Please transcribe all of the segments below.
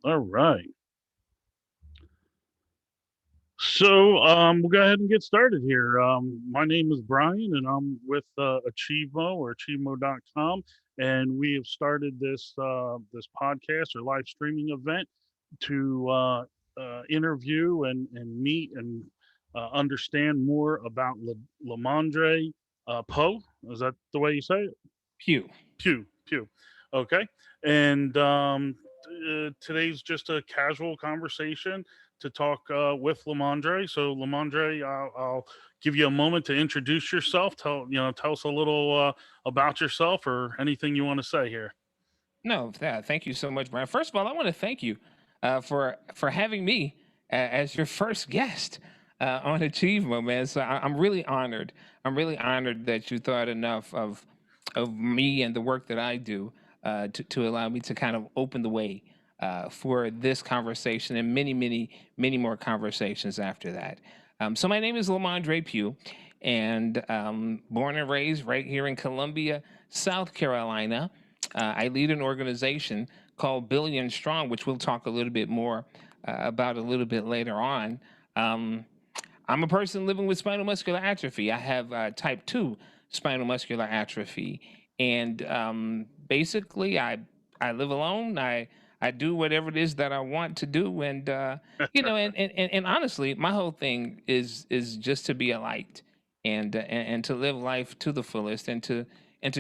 All right. We'll go ahead and get started here. My name is Brian, and I'm with AchievMo or AchievMo.com, and we have started this podcast or live streaming event to interview and meet and understand more about LaMondre Poe. Is that the way you say it? Pew. Pew. Okay. And today's just a casual conversation to talk with Lamondre. So, Lamondre, I'll give you a moment to introduce yourself. Tell us a little about yourself or anything you want to say here. No, thank you so much, Brian. First of all, I want to thank you for having me as your first guest on Achievement, man. So I'm really honored. I'm really honored that you thought enough of me and the work that I do to allow me to kind of open the way for this conversation and many more conversations after that. So my name is LaMondre Pough, and born and raised right here in Columbia, South Carolina. I lead an organization called Billion Strong, which we'll talk a little bit more about a little bit later on. Um, I'm a person living with spinal muscular atrophy. I have type 2 spinal muscular atrophy. And basically, I live alone. I do whatever it is that I want to do. And, and honestly, my whole thing is just to be a light and to live life to the fullest and to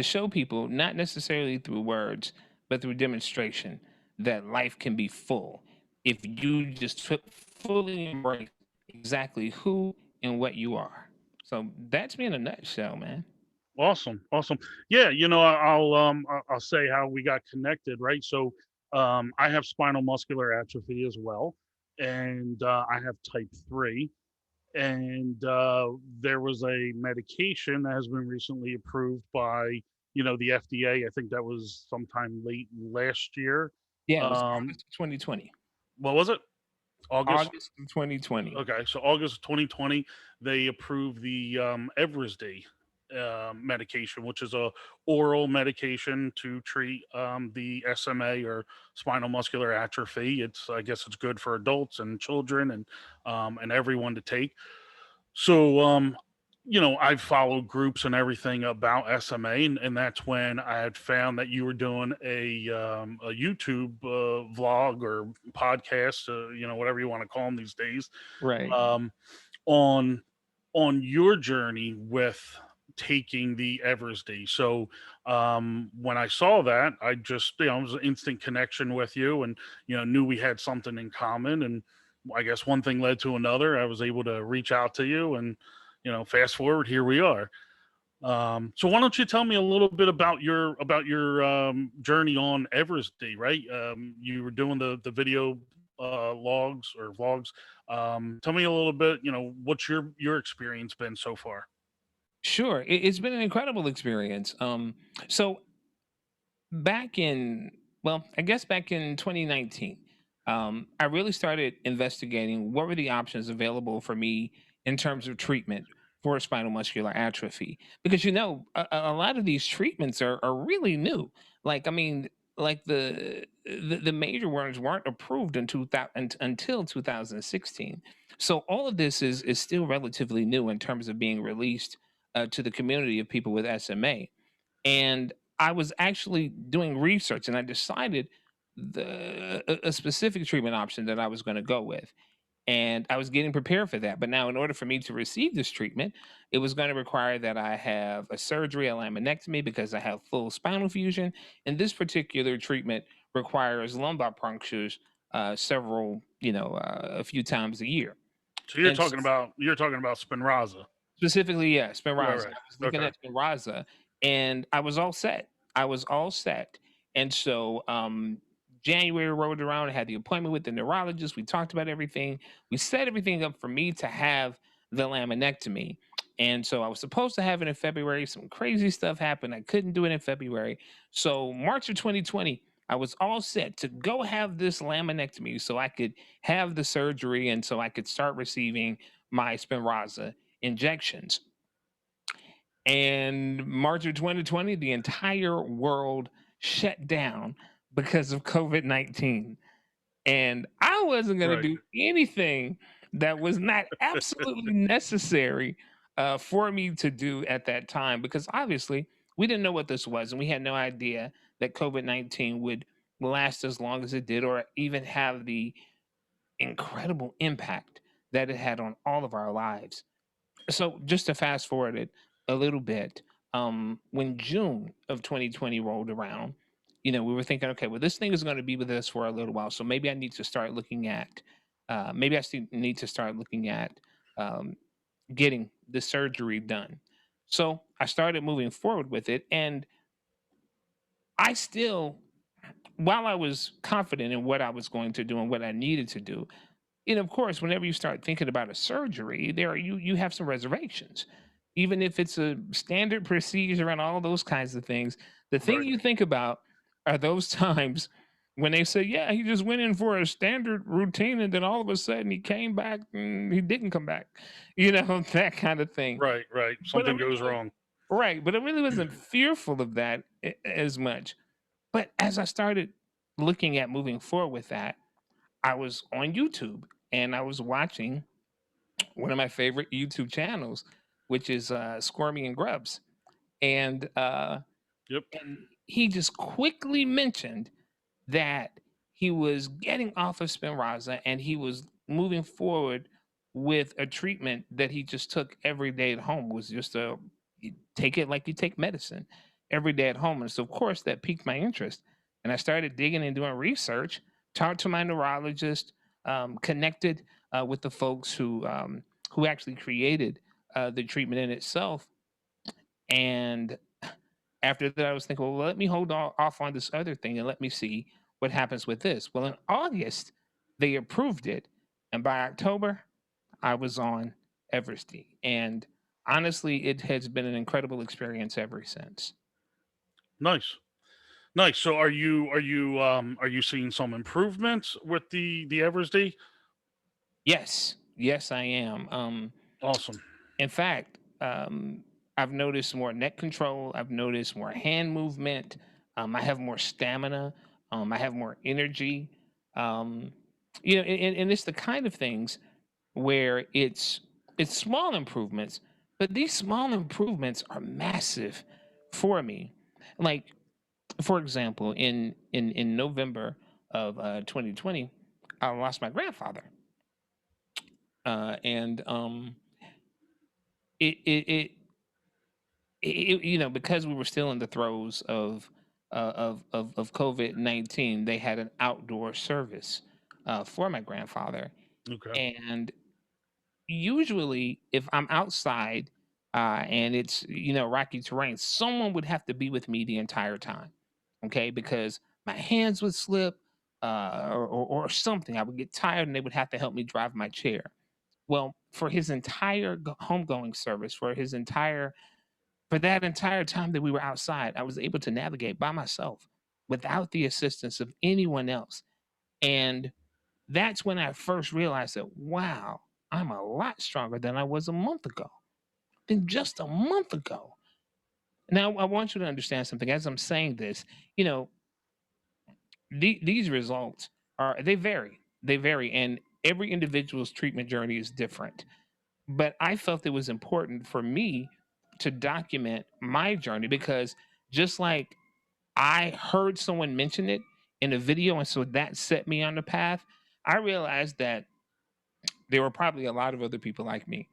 show people, not necessarily through words, but through demonstration, that life can be full if you just fully embrace exactly who and what you are. So that's me in a nutshell, man. Awesome. Yeah, I'll say how we got connected, right? So, I have spinal muscular atrophy as well, and I have type 3. And there was a medication that has been recently approved by the FDA. I think that was sometime late last year. Yeah, it was Um, August of 2020. what was it? August. August of 2020. Okay, so August 2020, they approved the Evrysdi medication, which is a oral medication to treat the SMA or spinal muscular atrophy. I guess it's good for adults and children and everyone to take. So, I've followed groups and everything about SMA, and that's when I had found that you were doing a YouTube vlog or podcast, whatever you want to call them these days, Right. um, on your journey with taking the Eversd. So when I saw that, I just it was an instant connection with you, and knew we had something in common, and I guess one thing led to another. I was able to reach out to you, and fast forward, here we are. So why don't you tell me a little bit about your journey on Eversd? Right, you were doing the video logs or vlogs. Tell me a little bit. What's your experience been so far? Sure. It's been an incredible experience. So back in, well, I guess back in 2019, I really started investigating what were the options available for me in terms of treatment for spinal muscular atrophy. Because, a lot of these treatments are really new. Like, I mean, like the major ones weren't approved in 2000, until 2016. So all of this is still relatively new in terms of being released to the community of people with SMA. And I was actually doing research, and I decided a specific treatment option that I was going to go with. And I was getting prepared for that. But now, in order for me to receive this treatment, it was going to require that I have a surgery, a laminectomy, because I have full spinal fusion. And this particular treatment requires lumbar punctures a few times a year. So you're And talking about Spinraza. specifically, yeah, Right, Spinraza. right. I was looking Okay. at Spinraza, and I was all set. I was all set. And so January rolled around. I had the appointment with the neurologist. We talked about everything. We set everything up for me to have the laminectomy. And so I was supposed to have it in February. Some crazy stuff happened. I couldn't do it in February. So March of 2020, I was all set to go have this laminectomy so I could have the surgery and so I could start receiving my Spinraza injections. And March of 2020, the entire world shut down because of COVID 19. And I wasn't gonna Right. do anything that was not absolutely necessary for me to do at that time because obviously we didn't know what this was, and we had no idea that COVID-19 would last as long as it did, or even have the incredible impact that it had on all of our lives. So just to fast forward it a little bit, when June of 2020 rolled around, we were thinking, okay, well, this thing is going to be with us for a little while, so maybe I need to start looking at, maybe I still need to start looking at um, getting the surgery done. So I started moving forward with it, and I still, while I was confident in what I was going to do and what I needed to do, and of course, whenever you start thinking about a surgery, you have some reservations. Even if it's a standard procedure and all those kinds of things, the thing Right. you think about are those times when they say, "Yeah, he just went in for a standard routine, and then all of a sudden he came back and he didn't come back," that kind of thing. Right. Right. But I Something really goes was wrong. right, but I really wasn't fearful of that as much. But as I started looking at moving forward with that, I was on YouTube and I was watching one of my favorite YouTube channels, which is Squirmy and Grubs, and Yep. he just quickly mentioned that he was getting off of Spinraza and he was moving forward with a treatment that he just took every day at home. Was just a you take it like you take medicine every day at home, and so of course that piqued my interest, and I started digging and doing research. Talked to my neurologist, connected with the folks who actually created the treatment in itself, and after that, I was thinking, well, let me hold off on this other thing and let me see what happens with this. Well, in August, they approved it. And by October, I was on Everesty. And honestly, it has been an incredible experience ever since. Nice. Nice. So are you seeing some improvements with the Eversday? Yes, yes, I am. Awesome. In fact, I've noticed more neck control. I've noticed more hand movement. I have more stamina. I have more energy. Um, and it's the kind of things where it's small improvements, but these small improvements are massive for me. Like for example, in November of 2020, I lost my grandfather, and it, it it because we were still in the throes of COVID-19, they had an outdoor service for my grandfather, Okay. and usually if I'm outside and it's rocky terrain, someone would have to be with me the entire time, okay? Because my hands would slip or something. I would get tired and they would have to help me drive my chair. Well, for his entire homegoing service, for that entire time that we were outside, I was able to navigate by myself without the assistance of anyone else. And that's when I first realized that, wow, I'm a lot stronger than I was a month ago, than just a month ago. Now, I want you to understand something. As I'm saying this, you know, these results they vary. They vary. And every individual's treatment journey is different. But I felt it was important for me to document my journey because just like I heard someone mention it in a video, and so that set me on the path, I realized that there were probably a lot of other people like me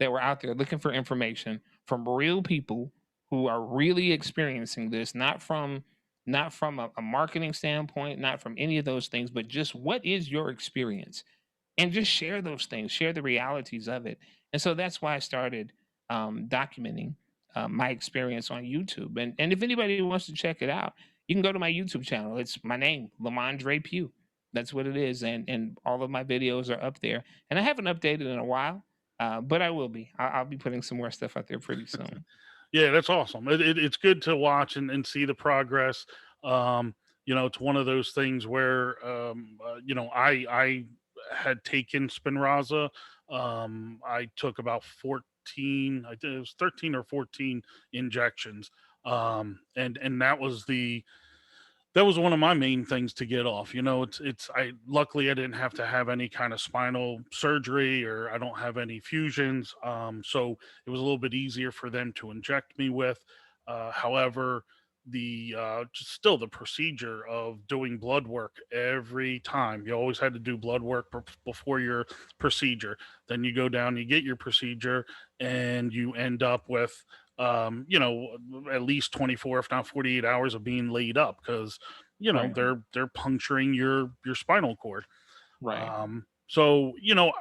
that were out there looking for information from real people who are really experiencing this, not from a marketing standpoint, not from any of those things, but just what is your experience, and just share those things, share the realities of it. And so that's why I started documenting my experience on YouTube. And if anybody wants to check it out, you can go to my YouTube channel. It's my name, LaMondre Pough. That's what it is, and all of my videos are up there. And I haven't updated in a while, but I will be. I'll be putting some more stuff out there pretty soon. Yeah, that's awesome. It's good to watch and see the progress. Um, it's one of those things where I had taken Spinraza. I took about 14, I think it was 13 or 14 injections. And that was one of my main things to get off. It's I luckily I didn't have to have any kind of spinal surgery, or I don't have any fusions. So it was a little bit easier for them to inject me with. However, the just still the procedure of doing blood work every time. You always had to do blood work before your procedure. Then you go down, you get your procedure, and you end up with at least 24, if not 48 hours of being laid up, because Right. they're puncturing your spinal cord. Right. So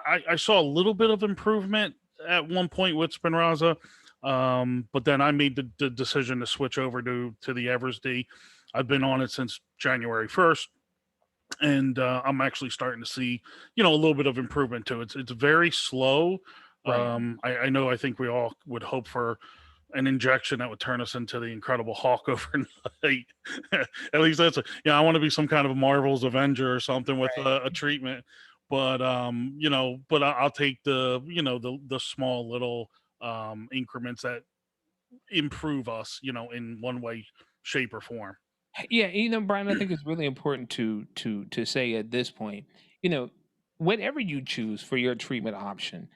I saw a little bit of improvement at one point with Spinraza, but then I made the decision to switch over to the Eversd. I've been on it since January 1st, and I'm actually starting to see a little bit of improvement too. It's very slow. Right. I know, I think we all would hope for an injection that would turn us into the Incredible Hulk overnight. At least that's I want to be some kind of a Marvel's Avenger or something with Right. a treatment. But I'll take the small little increments that improve us, in one way, shape, or form. Yeah, Brian, I think it's really important to say at this point, you know, whatever you choose for your treatment option,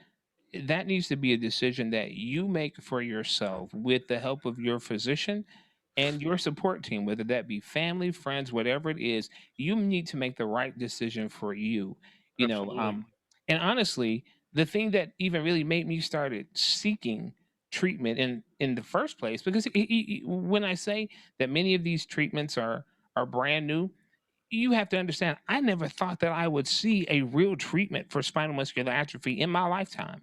that needs to be a decision that you make for yourself with the help of your physician and your support team, whether that be family, friends, whatever it is. You need to make the right decision for you. You know, Absolutely. um, and honestly, the thing that even really made me started seeking treatment in the first place, because when I say that many of these treatments are brand new, you have to understand. I never thought that I would see a real treatment for spinal muscular atrophy in my lifetime.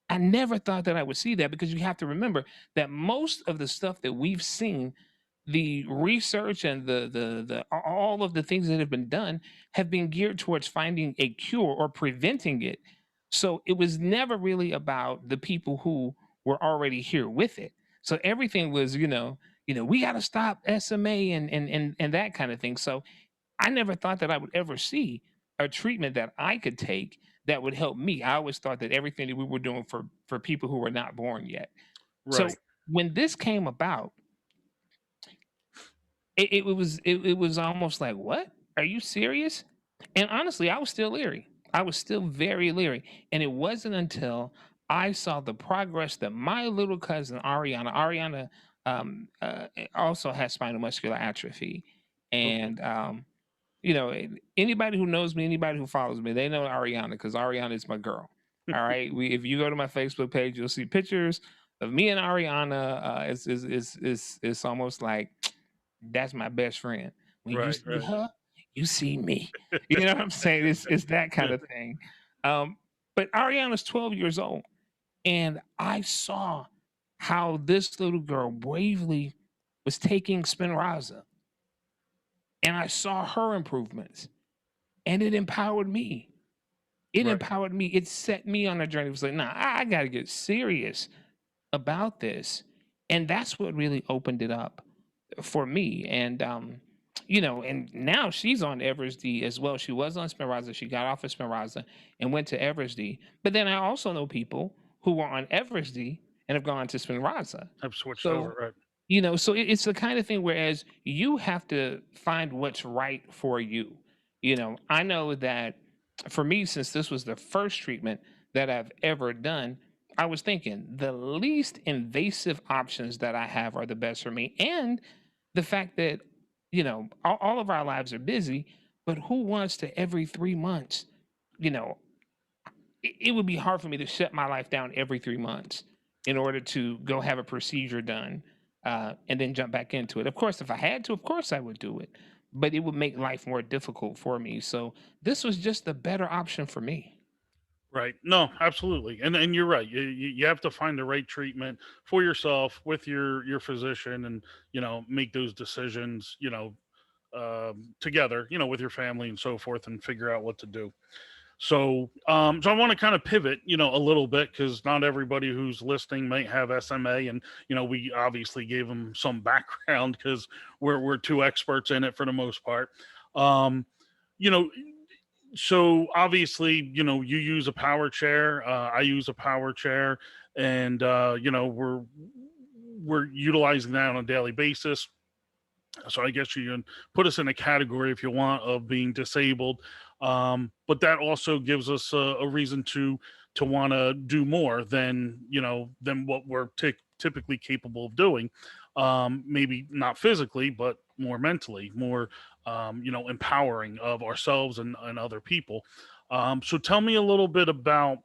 I never thought that I would see that, because you have to remember that most of the stuff that we've seen, the research and all of the things that have been done have been geared towards finding a cure or preventing it. So it was never really about the people who were already here with it. So everything was, we got to stop SMA and that kind of thing. So I never thought that I would ever see a treatment that I could take that would help me. I always thought that everything that we were doing for people who were not born yet. So Right. when this came about, it was almost like, what? Are you serious? And honestly, I was still leery. I was still very leery. And it wasn't until I saw the progress that my little cousin Ariana also has spinal muscular atrophy. Okay. And anybody who knows me, anybody who follows me, they know Ariana, because Ariana is my girl. All right. If you go to my Facebook page, you'll see pictures of me and Ariana. It's almost like that's my best friend. When you Right. see Right. her, you see me. You know what I'm saying? It's that kind of thing. Um, but Ariana's 12 years old, and I saw how this little girl bravely was taking Spinraza, and I saw her improvements, and it empowered me. It Right. empowered me. It set me on a journey. It was like, nah, I got to get serious about this, and that's what really opened it up for me. And now she's on Eversd as well. She was on Spinraza. She got off of Spinraza and went to Eversd. But then I also know people who were on Eversd and have gone to Spinraza. I've switched over. So Right. so it's the kind of thing, whereas you have to find what's right for you. I know that for me, since this was the first treatment that I've ever done, I was thinking the least invasive options that I have are the best for me. And the fact that, all of our lives are busy, but who wants to every 3 months, you know, it would be hard for me to shut my life down every 3 months in order to go have a procedure done, and then jump back into it. Of course, if I had to, of course I would do it, but it would make life more difficult for me. So this was just the better option for me. Right. No, absolutely. And you're right. You have to find the right treatment for yourself with your physician, and make those decisions, together, with your family and so forth, and figure out what to do. So I want to kind of pivot, a little bit, because not everybody who's listening might have SMA, and we obviously gave them some background because we're two experts in it for the most part. Um, you know, so obviously, you use a power chair. I use a power chair, and we're utilizing that on a daily basis. So I guess you can put us in a category, if you want, of being disabled. But that also gives us a reason to want to do more than, than what we're typically capable of doing. Maybe not physically, but more mentally, more empowering of ourselves and other people. So tell me a little bit about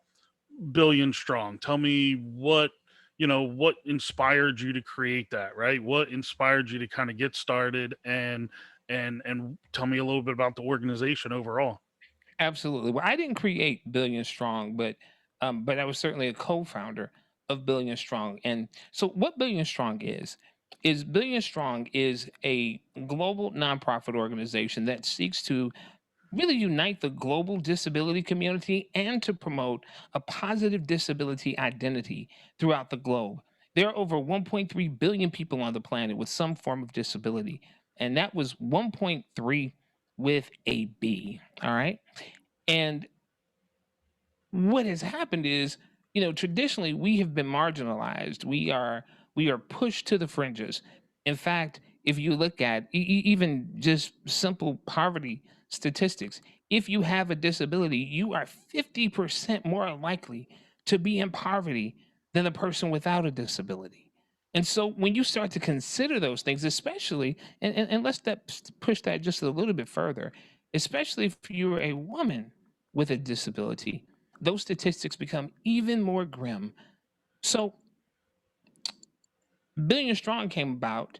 Billion Strong. Tell me what inspired you to create that, right? What inspired you to kind of get started, and tell me a little bit about the organization overall. Absolutely. Well, I didn't create Billion Strong, but I was certainly a co-founder of Billion Strong. And so, what Billion Strong is Billion Strong is a global nonprofit organization that seeks to really unite the global disability community and to promote a positive disability identity throughout the globe. There are over 1.3 billion people on the planet with some form of disability, and that was 1.3 with a B. All right. And what has happened is, traditionally we have been marginalized. We are pushed to the fringes. In fact, if you look at even just simple poverty statistics, if you have a disability, you are 50% more likely to be in poverty than the person without a disability. And so when you start to consider those things, especially, and let's push that just a little bit further, especially if you're a woman with a disability, those statistics become even more grim. So, Billion Strong came about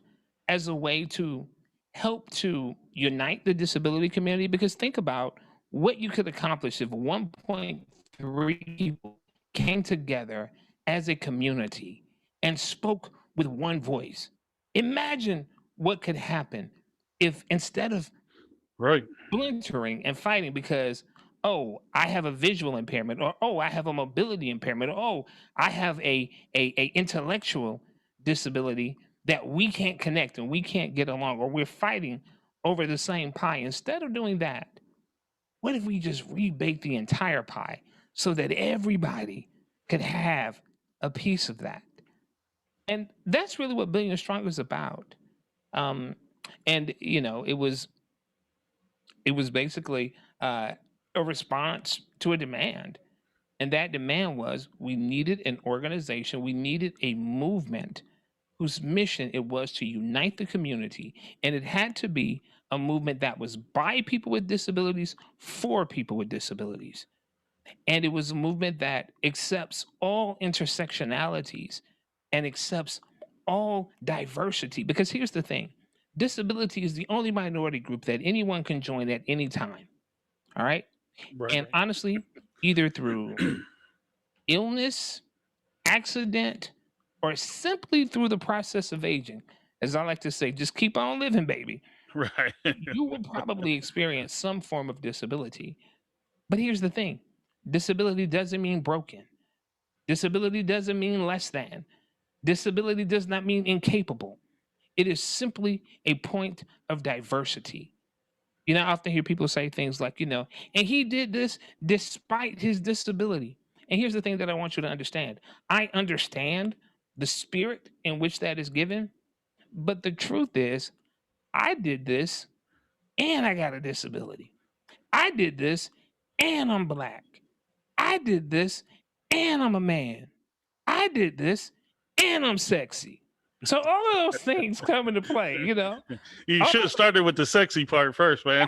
as a way to help to unite the disability community, because think about what you could accomplish if 1.3 people came together as a community and spoke with one voice. Imagine what could happen if, instead of Right. splintering and fighting because, oh, I have a visual impairment, or oh, I have a mobility impairment, or oh, I have a intellectual disability, that we can't connect and we can't get along, or we're fighting over the same pie. Instead of doing that, what if we just rebake the entire pie so that everybody could have a piece of that? And that's really what Billion Strong is about. um and it was basically a response to a demand. And that demand was, we needed an organization, we needed a movement whose mission it was to unite the community. And it had to be a movement that was by people with disabilities, for people with disabilities. And it was a movement that accepts all intersectionalities and accepts all diversity. Because here's the thing: disability is the only minority group that anyone can join at any time. All right. Right. And honestly, either through illness, accident, or simply through the process of aging, as I like to say, just keep on living, baby. Right. You will probably experience some form of disability. But here's the thing: disability doesn't mean broken, disability doesn't mean less than, disability does not mean incapable. It is simply a point of diversity. I often hear people say things like, and he did this despite his disability. And here's the thing that I want you to understand: I understand the spirit in which that is given, but the truth is, I did this and I got a disability. I did this and I'm black. I did this and I'm a man. I did this and I'm sexy. So all of those things come into play. You All should have started with the sexy part first, man.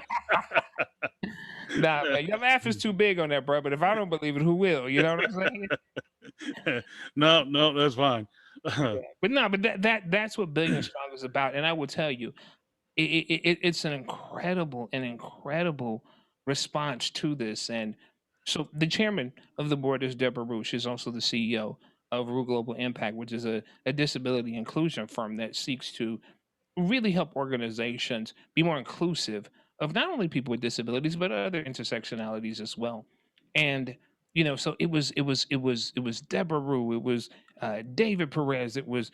Nah, man, your laugh is too big on that, bro. But if I don't believe it, who will? You know what I'm saying? No, no, that's fine. Yeah. But no, but that's what Billion Strong is about. And I will tell you, it's an incredible response to this. And so the chairman of the board is Deborah Rue. She's also the CEO of Rue Global Impact, which is a disability inclusion firm that seeks to really help organizations be more inclusive of not only people with disabilities but other intersectionalities as well. And so it was Deborah Rue, it was David Perez, it was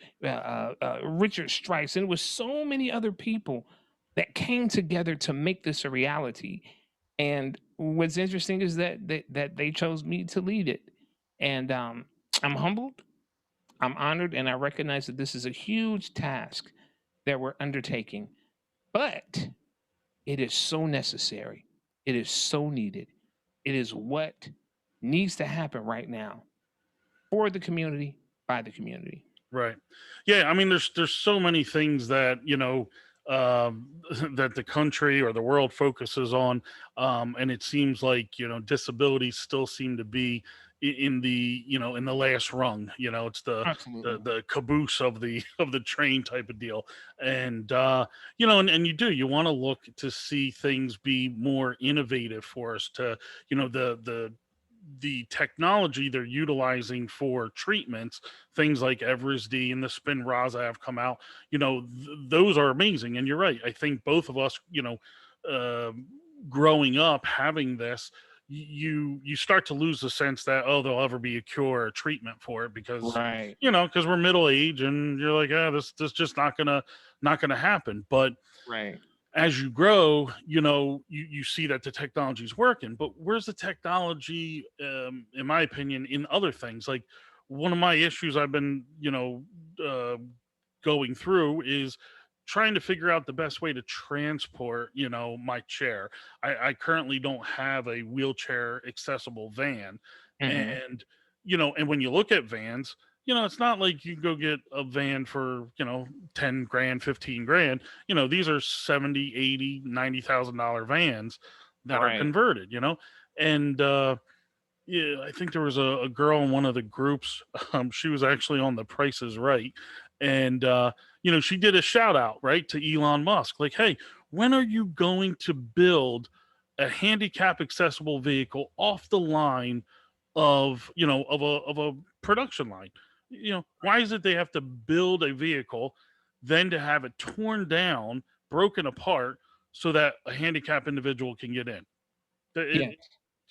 Richard Strice, and it was so many other people that came together to make this a reality. And what's interesting is that they chose me to lead it. And I'm humbled, I'm honored, and I recognize that this is a huge task that we're undertaking. but it is so necessary. It is so needed. It is what needs to happen right now for the community, by the community. Right. Yeah, I mean, there's so many things that, that the country or the world focuses on, and it seems like, disabilities still seem to be in the, in the last rung. It's Absolutely. the caboose of the of the train type of deal. And and you want to look to see things be more innovative for us to, the technology they're utilizing for treatments, things like Eversd and the Spinraza have come out. Those are amazing. And you're right. I think both of us, uh, growing up having this, you start to lose the sense that, oh, there'll ever be a cure or treatment for it, because Right. because we're middle age and you're like, this just not gonna happen. But Right. as you grow, you see that the technology is working. But where's the technology, in my opinion, in other things? Like, one of my issues I've been, uh, going through is trying to figure out the best way to transport, my chair. I currently don't have a wheelchair accessible van. Hmm. And and when you look at vans, it's not like you go get a van for 10 grand, 15 grand. These are 70, 80, $90,000 vans that are Right. converted. And yeah, I think there was a girl in one of the groups. She was actually on The Price is Right, and she did a shout out right to Elon Musk, like, "Hey, when are you going to build a handicap accessible vehicle off the line of a production line? Why is it they have to build a vehicle, then to have it torn down, broken apart, so that a handicapped individual can get in? Yeah.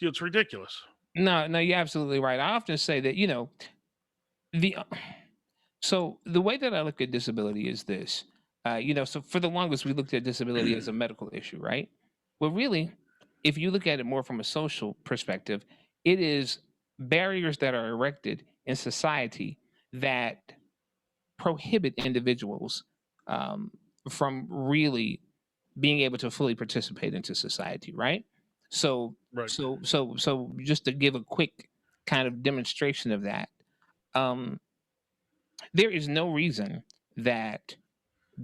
It's ridiculous." No, no, you're absolutely right. I often say that, the so the way that I look at disability is this. So for the longest we looked at disability as a medical issue, right? Well, really, if you look at it more from a social perspective, it is barriers that are erected in society that prohibit individuals um, from really being able to fully participate into society, right? So, Right. so just to give a quick kind of demonstration of that, um, there is no reason that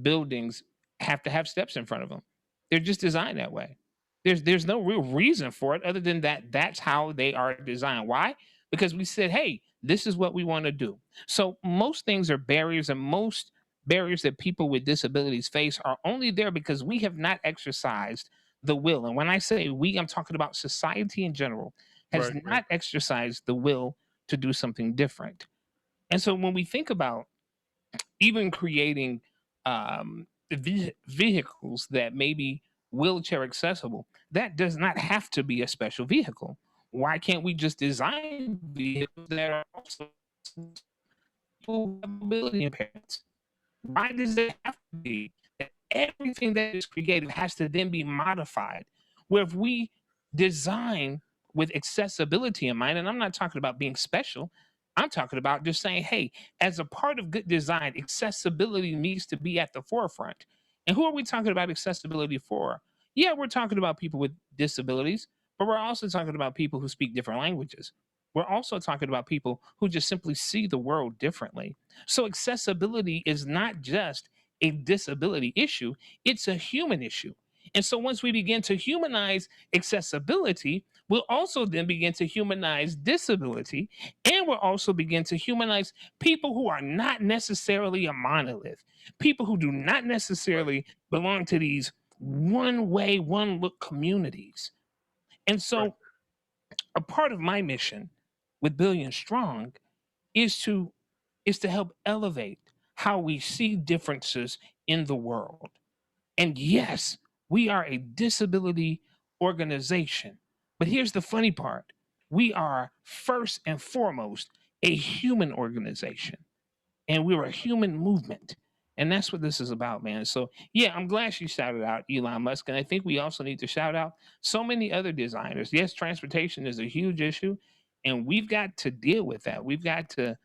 buildings have to have steps in front of them. They're just designed that way. There's no real reason for it other than that that's how they are designed. Why? Because we said, "Hey, this is what we want to do." So most things are barriers, and most barriers that people with disabilities face are only there because we have not exercised the will. And when I say we, I'm talking about society in general has Right, right, not exercised the will to do something different. And so when we think about even creating vehicles that may be wheelchair accessible, that does not have to be a special vehicle. Why can't we just design vehicles that are also people with mobility impairments? Why does it have to be that everything that is created has to then be modified? Where if we design with accessibility in mind, and I'm not talking about being special, I'm talking about just saying, hey, as a part of good design, accessibility needs to be at the forefront. And who are we talking about accessibility for? Yeah, we're talking about people with disabilities, but we're also talking about people who speak different languages. We're also talking about people who just simply see the world differently. So accessibility is not just a disability issue, it's a human issue. And so once we begin to humanize accessibility, we'll also then begin to humanize disability, and we'll also begin to humanize people who are not necessarily a monolith, people who do not right, necessarily belong to these one way, one look communities. And right, so a part of my mission with Billion Strong is to help elevate how we see differences in the world. And yes, we are a disability organization. But here's the funny part. We are first and foremost a human organization, and we're a human movement. And that's what this is about, man. So, yeah, I'm glad she shouted out Elon Musk. And I think we also need to shout out so many other designers. Yes, transportation is a huge issue, and we've got to deal with that. We've got to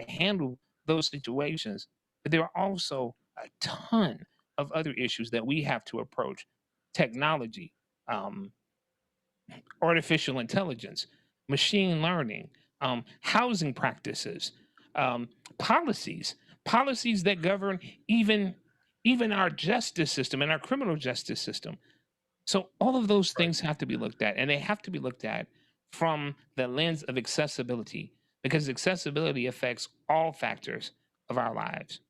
handle those situations. But there are also a ton of other issues that we have to approach: technology, um, artificial intelligence, machine learning, housing practices, um, policies, policies that govern even even our justice system and our criminal justice system. So all of those Right. things have to be looked at, and they have to be looked at from the lens of accessibility, because accessibility affects all factors of our lives.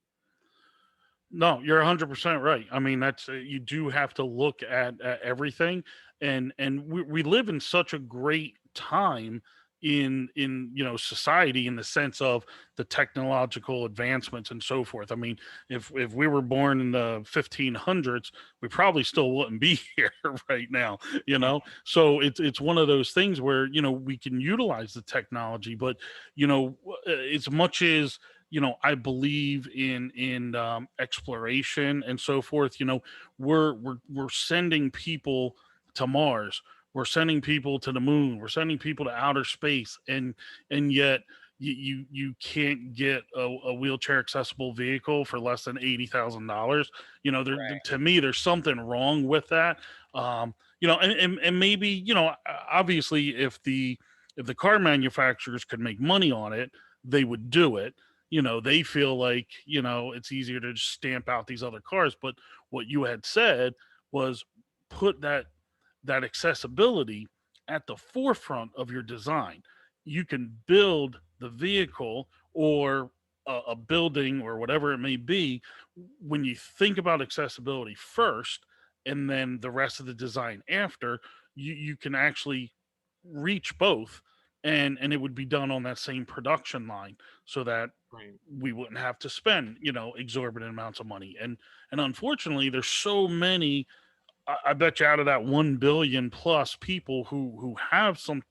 No, you're 100% right. I mean, that's you do have to look at everything, and we live in such a great time in society, in the sense of the technological advancements and so forth. I mean, if we were born in the 1500s, we probably still wouldn't be here right now. So it's one of those things where we can utilize the technology, but as much as I believe in exploration and so forth. We're sending people to Mars. We're sending people to the moon. We're sending people to outer space, and yet you can't get a wheelchair accessible vehicle for less than $80,000. To me, there's something wrong with that. And maybe obviously, if the car manufacturers could make money on it, they would do it. They feel like it's easier to just stamp out these other cars. But what you had said was, put that accessibility at the forefront of your design. You can build the vehicle, or a building, or whatever it may be, when you think about accessibility first, and then the rest of the design after. You can actually reach both, and it would be done on that same production line, so that Right. we wouldn't have to spend exorbitant amounts of money. And unfortunately, there's so many. I bet you, out of that 1 billion plus people who have some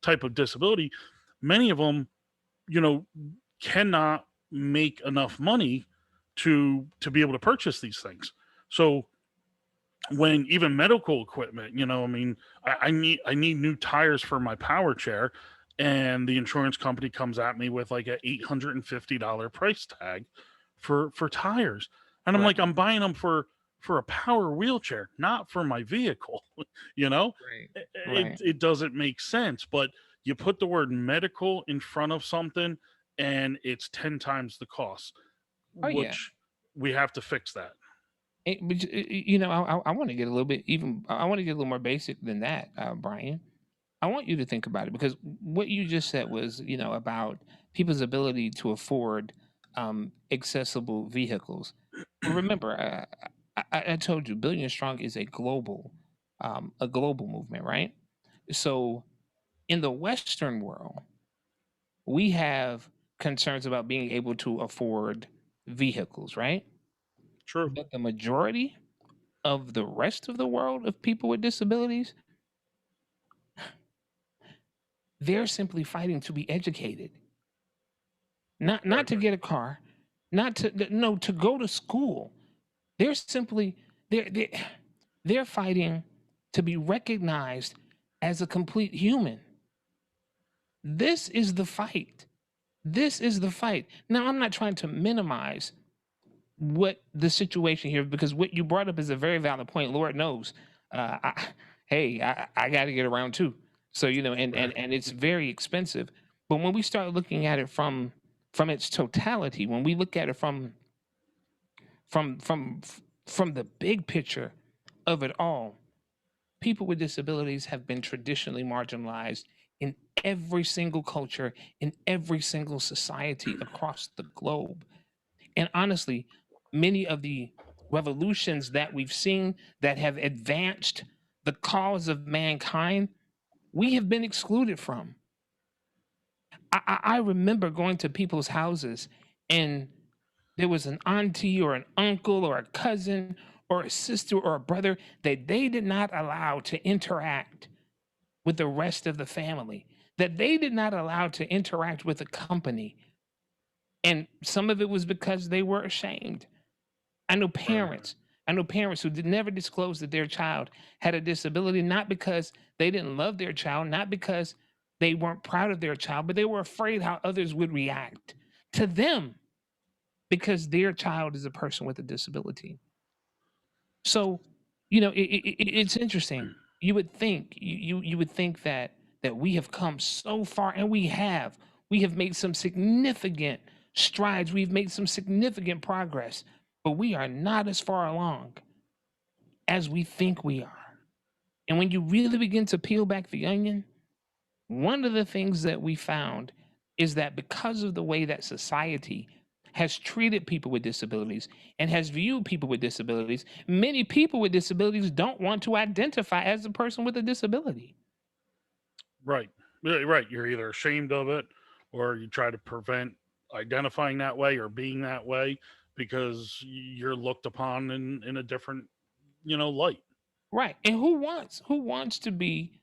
type of disability, many of them you know cannot make enough money to be able to purchase these things. So when even medical equipment, I mean, I need new tires for my power chair, and the insurance company comes at me with like a $850 price tag for tires. And I'm Right. like, I'm buying them for a power wheelchair, not for my vehicle. you know Right. it Right. it doesn't make sense. But you put the word medical in front of something, and it's 10 times the cost, Oh yeah. which we have to fix that. But I want to get a little bit even. I want to get a little more basic than that, Brian. I want you to think about it, because what you just said was, about people's ability to afford accessible vehicles. Well, remember, I told you, Billion Strong is a global movement, right? So in the Western world, we have concerns about being able to afford vehicles, right? True. But the majority of the rest of the world of people with disabilities, they're simply fighting to be educated, not Right. to get a car, not to no to go to school. They're simply they're they're fighting to be recognized as a complete human. This is the fight. This is the fight. Now, I'm not trying to minimize what the situation here, because what you brought up is a very valid point. Lord knows, hey, I got to get around too. So and Right. it's very expensive. But when we start looking at it from its totality, when we look at it from from from the big picture of it all, people with disabilities have been traditionally marginalized in every single culture, in every single society across the globe. And honestly, many of the revolutions that we've seen that have advanced the cause of mankind, we have been excluded from. I remember going to people's houses, and there was an auntie or an uncle or a cousin or a sister or a brother that they did not allow to interact with the rest of the family, that they did not allow to interact with the company. And some of it was because they were ashamed. I know Right. parents. I know parents who did never disclose that their child had a disability, not because they didn't love their child, not because they weren't proud of their child, but they were afraid how others would react to them because their child is a person with a disability. So, it's interesting. You would think you would think that we have come so far, and we have. We have made some significant strides. We've made some significant progress, but we are not as far along as we think we are. And when you really begin to peel back the onion, one of the things that we found is that because of the way that society has treated people with disabilities and has viewed people with disabilities, many people with disabilities don't want to identify as a person with a disability. Right. Yeah, right. You're either ashamed of it or you try to prevent identifying that way or being that way because you're looked upon in a different, light. Right. And who wants to be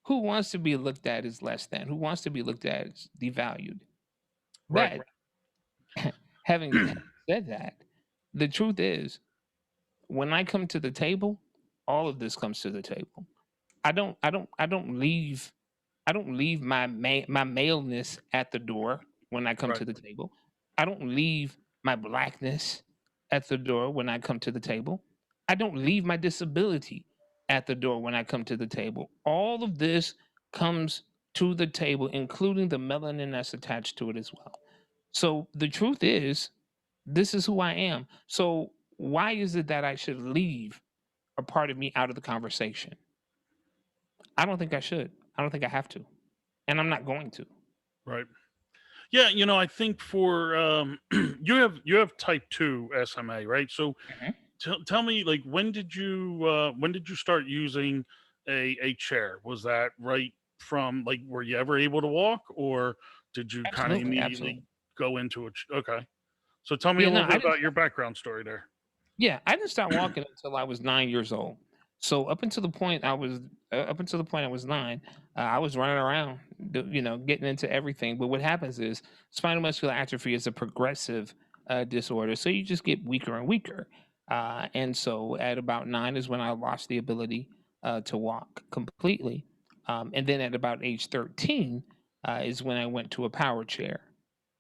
looked at as less than? Who wants to be looked at as devalued? Right. That having said that, the truth is when I come to the table, all of this comes to the table. I don't leave my maleness at the door when I come Right. to the table. I don't leave my blackness at the door when I come to the table. I don't leave my disability at the door when I come to the table. All of this comes to the table, including the melanin that's attached to it as well. So the truth is, this is who I am. So why is it that I should leave a part of me out of the conversation? I don't think I should. I don't think I have to. And I'm not going to. Right. Yeah, I think for you have type 2 SMA, right? So Mhm. tell me, like, when did you start using a chair? Was that right from, like, were you ever able to walk, or did you kind of Absolutely, absolutely. immediately go into it? Okay, so tell me a Yeah, no, little bit I didn't about your start background story there. yeah, I didn't start walking until I was 9 years old. So up until the point I was 9, I was running around, getting into everything. But what happens is spinal muscular atrophy is a progressive disorder, so you just get weaker and weaker. And so at about 9 is when I lost the ability to walk completely. And then at about age 13 is when I went to a power chair.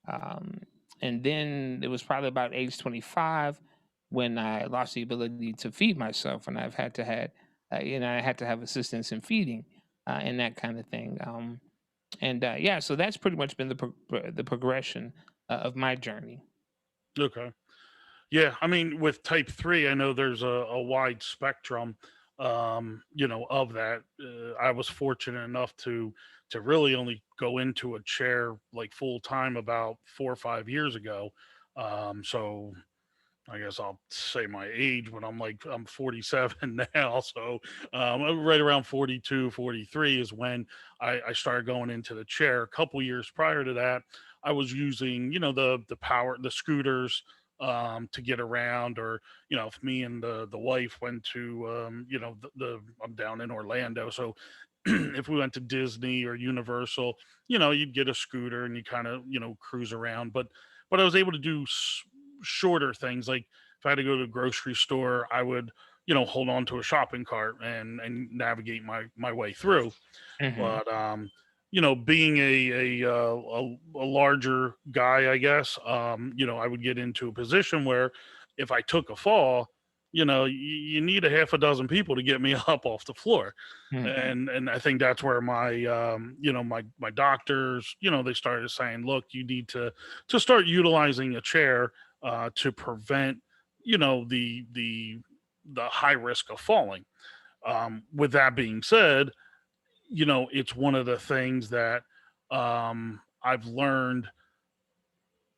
Um, and then it was probably about age 25 when I lost the ability to feed myself, and I had to have assistance in feeding and that kind of thing. And yeah, so that's pretty much been the progression of my journey. Okay. Yeah, I mean, with type 3, I know there's a wide spectrum, of that. I was fortunate enough to really only go into a chair like full time about 4 or 5 years ago. So I guess I'll say my age when I'm 47 now. So right around 42, 43 is when I started going into the chair. A couple years prior to that, I was using, the scooters to get around, or if me and the wife went to I'm down in Orlando, so if we went to Disney or Universal, you'd get a scooter and you kind of cruise around. But I was able to do shorter things. Like if I had to go to the grocery store, I would, hold on to a shopping cart and navigate my way through. Hmm. But being a larger guy, I guess, I would get into a position where if I took a fall, you need a half a dozen people to get me up off the floor. And I think that's where my doctors, they started saying, look, you need to start utilizing a chair to prevent, the high risk of falling. With that being said, it's one of the things that I've learned.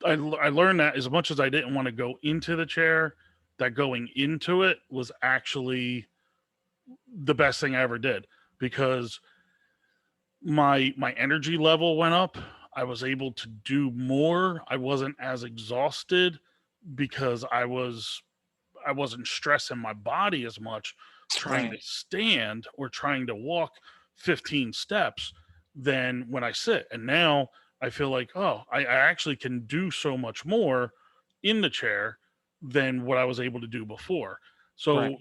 I learned that as much as I didn't want to go into the chair, that going into it was actually the best thing I ever did, because my energy level went up. I was able to do more. I wasn't as exhausted because I wasn't stressing my body as much trying to Right, stand or trying to walk 15 steps than when I sit. And now I feel like, oh, I actually can do so much more in the chair than what I was able to do before. right, So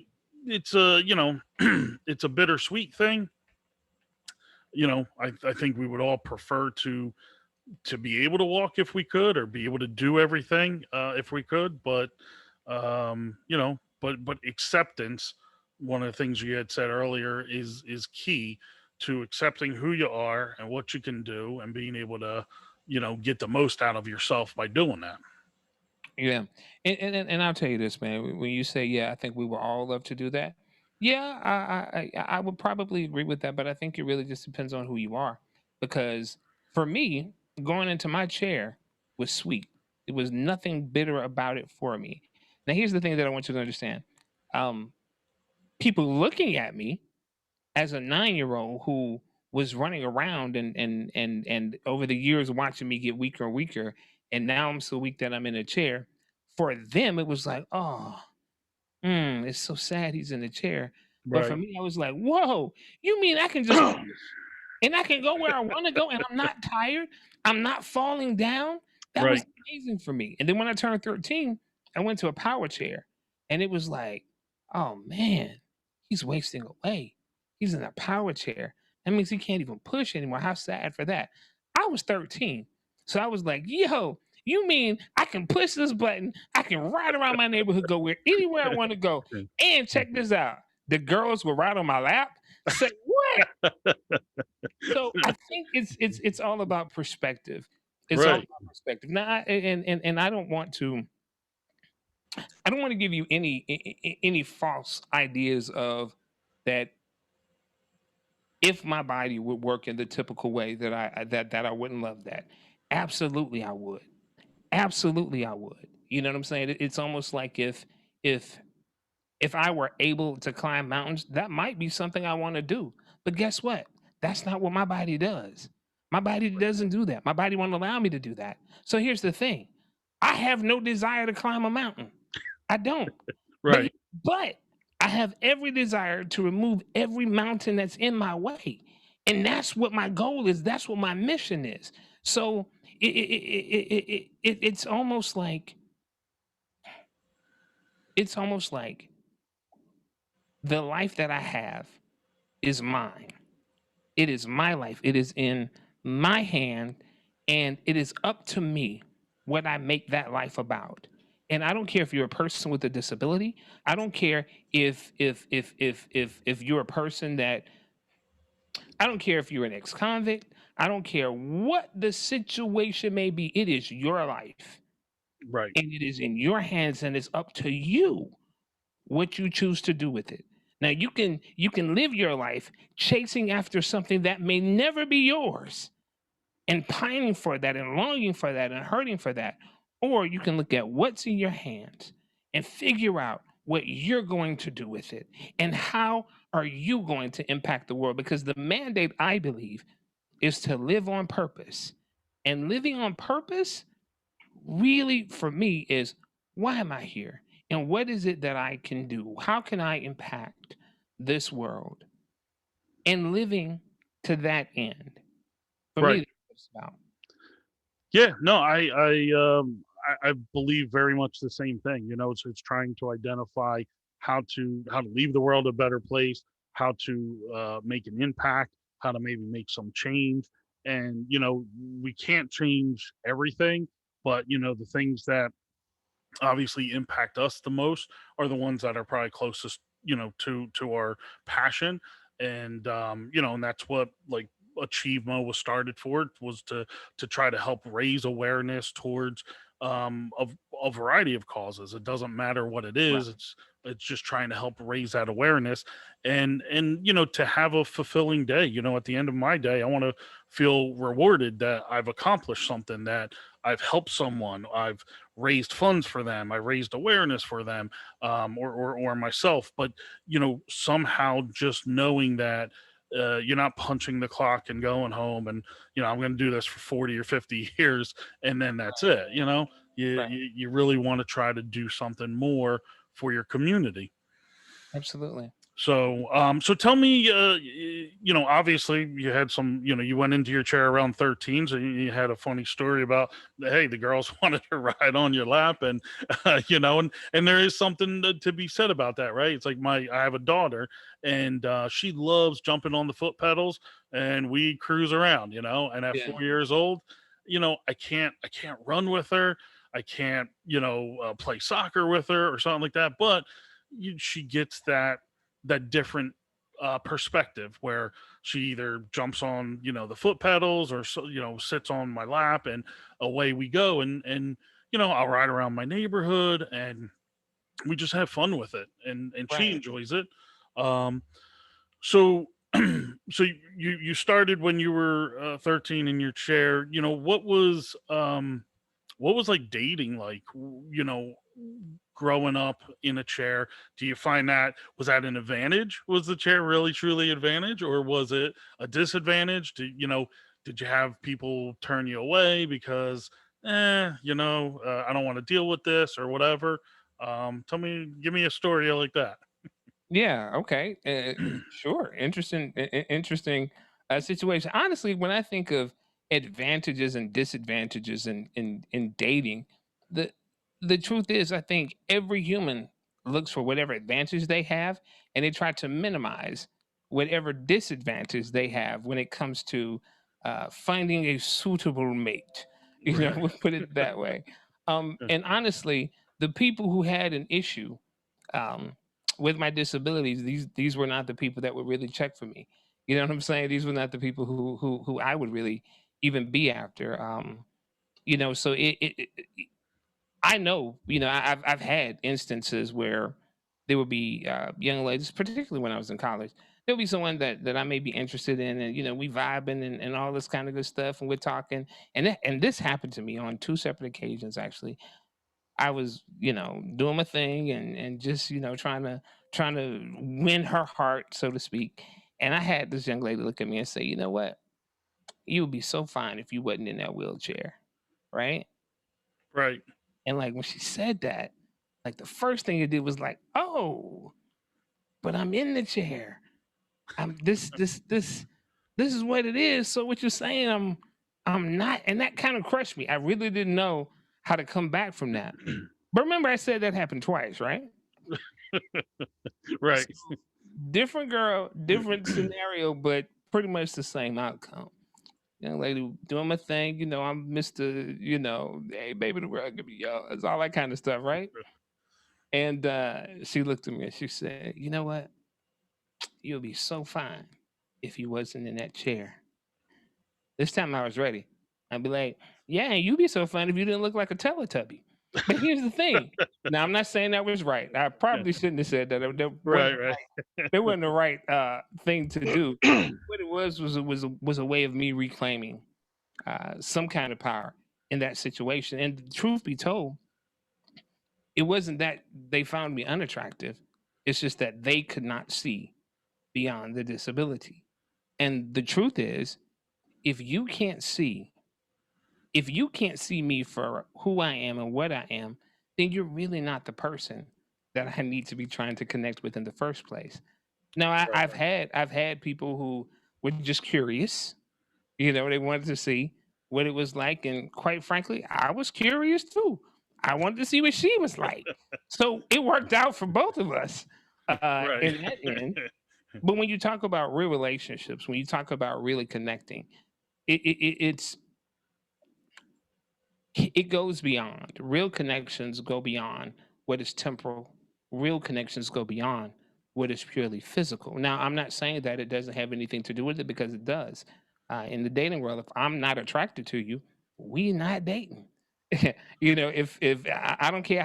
it's a, it's a bittersweet thing. I think we would all prefer to be able to walk if we could, or be able to do everything if we could. But but acceptance, one of the things you had said earlier, is key to accepting who you are and what you can do, and being able to, get the most out of yourself by doing that. Yeah, and I'll tell you this, man. When you say, "Yeah, I think we would all love to do that," yeah, I would probably agree with that. But I think it really just depends on who you are. Because for me, going into my chair was sweet. It was nothing bitter about it for me. Now, here's the thing that I want you to understand. Um, People looking at me as a 9-year-old who was running around and over the years watching me get weaker and weaker, and now I'm so weak that I'm in a chair. For them, it was like, oh, it's so sad he's in the chair. But for Right. me, I was like, whoa, you mean I can just and I can go where I want to go and I'm not tired. I'm not falling down. That was Right. amazing for me. And then when I turned 13, I went to a power chair and it was like, oh man, he's wasting away. He's in a power chair. That means he can't even push anymore. How sad for that. I was 13. So I was like, yo, you mean I can push this button? I can ride around my neighborhood, go where anywhere I want to go. And check this out. The girls were right on my lap. Say what? So I think it's all about perspective. It's all Right. about perspective. Now, and I don't want to give you any false ideas of that if my body would work in the typical way that that I wouldn't love that. Absolutely, I would. Absolutely, I would. You know what I'm saying? It's almost like if if I were able to climb mountains, that might be something I want to do. But guess what? That's not what my body does. My body doesn't do that. My body won't allow me to do that. So here's the thing. I have no desire to climb a mountain. I don't. But Right. but I have every desire to remove every mountain that's in my way. And that's what my goal is. That's what my mission is. So it's almost like the life that I have is mine. It is my life. It is in my hand, and it is up to me what I make that life about. And I don't care if you're a person with a disability. I don't care if you're a person that I don't care if you're an ex-convict. I don't care what the situation may be. It is your life, Right. and it is in your hands, and it's up to you what you choose to do with it. Now you can live your life chasing after something that may never be yours and pining for that and longing for that and hurting for that. Or you can look at what's in your hands and figure out what you're going to do with it and how are you going to impact the world, because the mandate, I believe, is to live on purpose. And living on purpose really for me is, why am I here? And what is it that I can do? How can I impact this world? And living to that end. For me, Right. that's what it's about. Yeah, no, I believe very much the same thing. It's trying to identify how to leave the world a better place, how to make an impact, how to maybe make some change. And we can't change everything, but the things that obviously impact us the most are the ones that are probably closest, to our passion. And and that's what, like, AchievMo was started for, was to try to help raise awareness towards a variety of causes. It doesn't matter what it Right. is. It's just trying to help raise that awareness, and to have a fulfilling day. At the end of my day, I want to feel rewarded that I've accomplished something, that I've helped someone, I've raised funds for them, I raised awareness for them, or myself. But somehow, just knowing that you're not punching the clock and going home, and I'm going to do this for 40 or 50 years, and then that's it. Right. You really want to try to do something more for your community. Absolutely. So tell me, obviously you had some, you went into your chair around 13, so you had a funny story about, hey, the girls wanted to ride on your lap, and and there is something to be said about that, right? It's like, I have a daughter, and she loves jumping on the foot pedals, and we cruise around, and at Yeah. 4 years old, I can't run with her, I can't, play soccer with her or something like that, but she gets that different perspective where she either jumps on, the foot pedals, or so, sits on my lap, and away we go. And I'll ride around my neighborhood, and we just have fun with it, and she Right. enjoys it. Um, so so you started when you were 13 in your chair. What was like dating like, growing up in a chair? Do you find that, was that an advantage? Was the chair really truly advantage, or was it a disadvantage? Did you have people turn you away because, I don't want to deal with this or whatever? Give me a story like that. Yeah. Okay. Sure. Interesting. Interesting situation. Honestly, when I think of advantages and disadvantages in dating, the the truth is, I think every human looks for whatever advantage they have, and they try to minimize whatever disadvantage they have when it comes to finding a suitable mate. Right. We'll put it that way. And honestly, the people who had an issue. Um, with my disabilities, these were not the people that would really check for me. You know what I'm saying? These were not the people who I would really even be after. So I know, I've had instances where there would be young ladies, particularly when I was in college. There'll be someone that I may be interested in, and we vibing and all this kind of good stuff, and we're talking. And this happened to me on two separate occasions, actually. I was, doing my thing and just, trying to win her heart, so to speak. And I had this young lady look at me and say, "You know what? You would be so fine if you wasn't in that wheelchair." Right? Right. And like when she said that, like the first thing it did was like, "Oh, but I'm in the chair. I'm this is what it is. So what you're saying, I'm not," and that kind of crushed me. I really didn't know how to come back from that. But remember I said that happened twice, right? Right. So, different girl, different scenario, but pretty much the same outcome. Young lady doing my thing, I'm Mr. Hey baby, the world give me y'all. It's all that kind of stuff, right? And she looked at me and she said, "You know what? You'll be so fine if you wasn't in that chair." This time I was ready. I'd be like, "Yeah, you'd be so fine if you didn't look like a Teletubby." But here's the thing. Now I'm not saying that was right. I probably shouldn't have said that. That wasn't Right. Right. It wasn't the right thing to do. What it was a way of me reclaiming some kind of power in that situation. And the truth be told, it wasn't that they found me unattractive. It's just that they could not see beyond the disability. And the truth is, if you can't see, if you can't see me for who I am and what I am, then you're really not the person that I need to be trying to connect with in the first place. No, I've Right. had people who were just curious. They wanted to see what it was like, and quite frankly, I was curious too. I wanted to see what she was like. So it worked out for both of us Right. in that end. But when you talk about real relationships, when you talk about really connecting, it's it goes beyond. Real connections go beyond what is temporal. Real connections go beyond what is purely physical. Now, I'm not saying that it doesn't have anything to do with it, because it does. In the dating world, if I'm not attracted to you, we not dating. If I don't care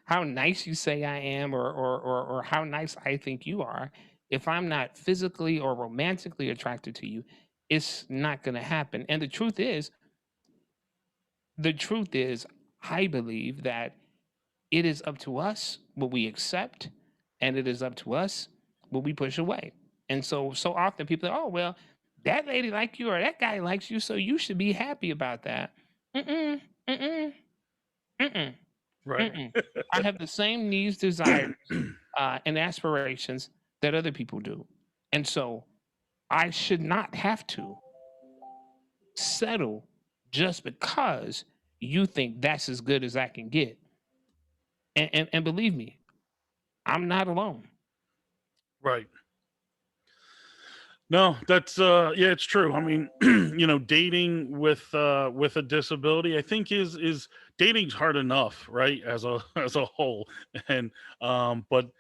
how nice you say I am, or how nice I think you are, if I'm not physically or romantically attracted to you, it's not going to happen. And the truth is, I believe that it is up to us what we accept, and it is up to us what we push away. And so often people are, "Oh well, that lady like you or that guy likes you, so you should be happy about that." Mm-mm, mm-mm, mm-mm, Right. mm-mm. I have the same needs, desires, and aspirations that other people do. And so I should not have to settle just because you think that's as good as I can get. And believe me, I'm not alone. Right. No, that's yeah, it's true. I mean, dating with a disability, I think is dating's hard enough, right? As a as a whole. And but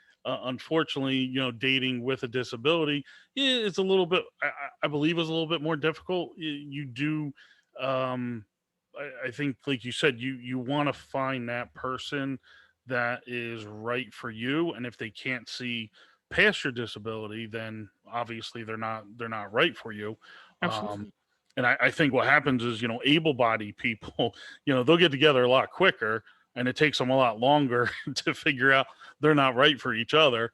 unfortunately, dating with a disability is a little bit, I believe, is a little bit more difficult. You do, I think, like you said, you want to find that person that is right for you, and if they can't see past your disability, then obviously they're not right for you. Um, Absolutely. and I think what happens is, able-bodied people, they'll get together a lot quicker, and it takes them a lot longer to figure out they're not right for each other,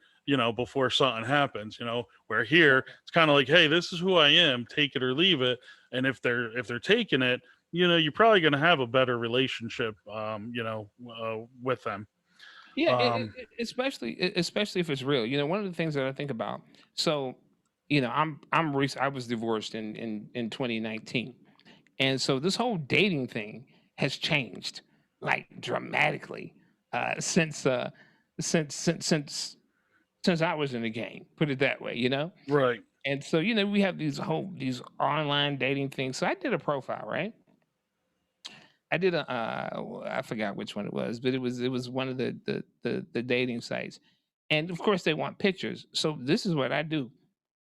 before something happens. Where here it's kind of like, hey, this is who I am, take it or leave it. And if they're taking it, you're probably going to have a better relationship, with them. Yeah, Um, especially if it's real. One of the things that I think about. So, I was divorced in 2019, and so this whole dating thing has changed like dramatically since since I was in the game. Put it that way. right, And so we have these online dating things. So I did a profile, right? I did a I forgot which one it was, but it was one of the dating sites, and of course they want pictures. So this is what I do: